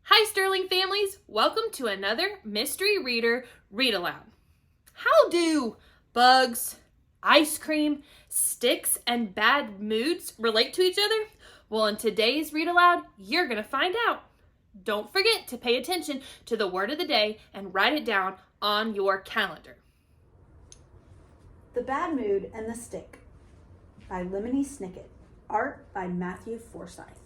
Hi, Sterling families. Welcome to another Mystery Reader Read Aloud. How do bugs, ice cream, sticks, and bad moods relate to each other? Well, in today's Read Aloud, you're going to find out. Don't forget to pay attention to the word of the day and write it down on your calendar. The Bad Mood and the Stick by Lemony Snicket. Art by Matthew Forsyth.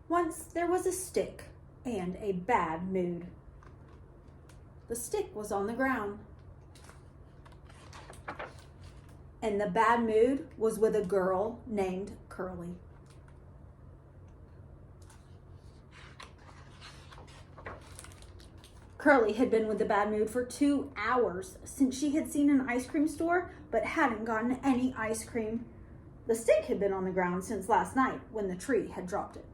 Once there was a stick and a bad mood. The stick was on the ground, and the bad mood was with a girl named Curly. Curly had been with the bad mood for 2 hours since she had seen an ice cream store but hadn't gotten any ice cream. The stick had been on the ground since last night when the tree had dropped it.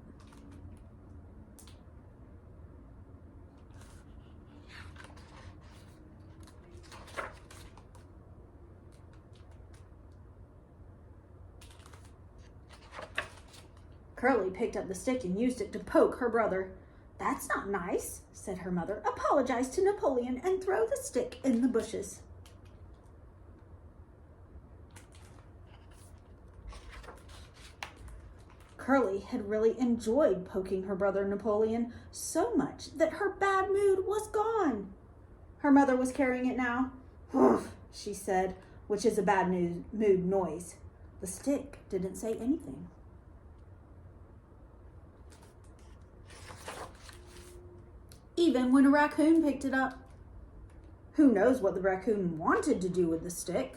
Curly picked up the stick and used it to poke her brother. "That's not nice," said her mother. "Apologize to Napoleon and throw the stick in the bushes." Curly had really enjoyed poking her brother Napoleon so much that her bad mood was gone. Her mother was carrying it now. "Woof," she said, which is a bad mood noise. The stick didn't say anything. Even when a raccoon picked it up. Who knows what the raccoon wanted to do with the stick?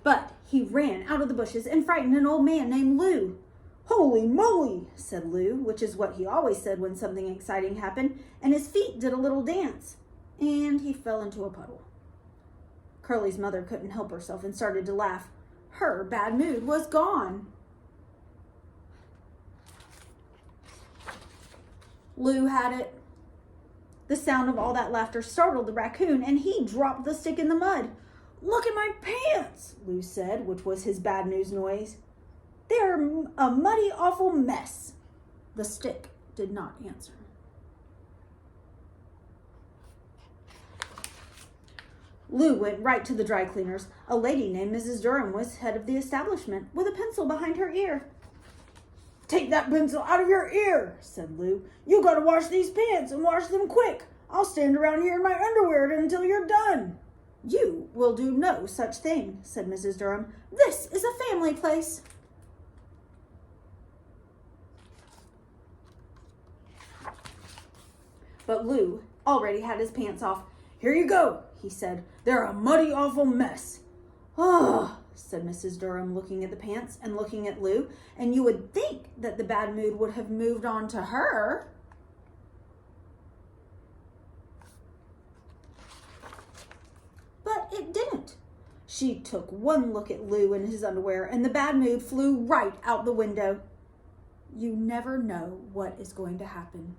But he ran out of the bushes and frightened an old man named Lou. "Holy moly," said Lou, which is what he always said when something exciting happened, and his feet did a little dance, and he fell into a puddle. Curly's mother couldn't help herself and started to laugh. Her bad mood was gone. Lou had it. The sound of all that laughter startled the raccoon, and he dropped the stick in the mud. "Look at my pants," Lou said, which was his bad news noise. "They're a muddy, awful mess." The stick did not answer. Lou went right to the dry cleaners. A lady named Mrs. Durham was head of the establishment, with a pencil behind her ear. "Take that pencil out of your ear," said Lou. "You gotta wash these pants and wash them quick. I'll stand around here in my underwear until you're done." "You will do no such thing," said Mrs. Durham. "This is a family place." But Lou already had his pants off. "Here you go," he said. "They're a muddy, awful mess." "Oh," said Mrs. Durham, looking at the pants and looking at Lou, and you would think that the bad mood would have moved on to her. But it didn't. She took one look at Lou in his underwear, and the bad mood flew right out the window. You never know what is going to happen.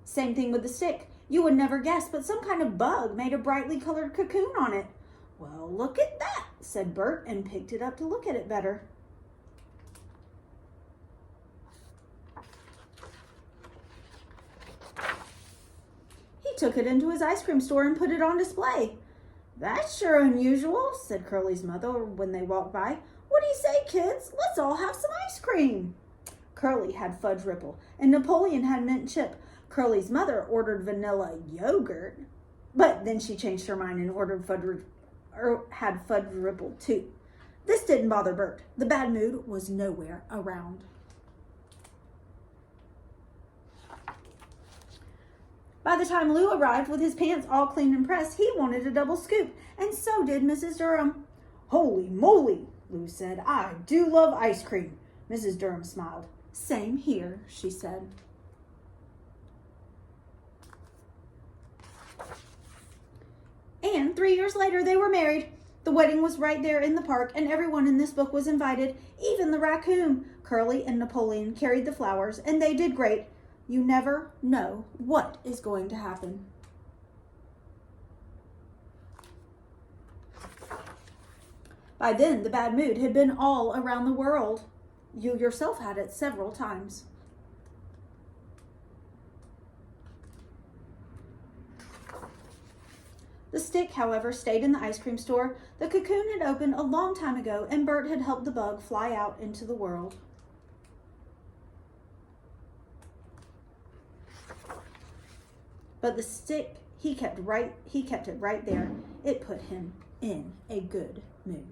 Same thing with the stick. You would never guess, but some kind of bug made a brightly colored cocoon on it. "Well, look at that," said Bert, and picked it up to look at it better. He took it into his ice cream store and put it on display. "That's sure unusual," said Curly's mother when they walked by. "What do you say, kids? Let's all have some ice cream." Curly had fudge ripple, and Napoleon had mint chip. Curly's mother ordered vanilla yogurt, but then she changed her mind and ordered had fudge ripple too. This didn't bother Bert. The bad mood was nowhere around. By the time Lou arrived with his pants all clean and pressed, he wanted a double scoop, and so did Mrs. Durham. "Holy moly," Lou said. "I do love ice cream." Mrs. Durham smiled. "Same here," she said. And 3 years later, they were married. The wedding was right there in the park, and everyone in this book was invited, even the raccoon. Curly and Napoleon carried the flowers, and they did great. You never know what is going to happen. By then, the bad mood had been all around the world. You yourself had it several times. The stick, however, stayed in the ice cream store. The cocoon had opened a long time ago, and Bert had helped the bug fly out into the world. But the stick, he kept it right there. It put him in a good mood.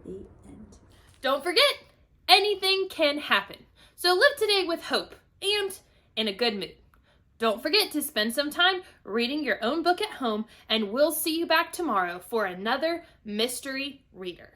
The end. Don't forget, anything can happen. So live today with hope and in a good mood. Don't forget to spend some time reading your own book at home, and we'll see you back tomorrow for another mystery reader.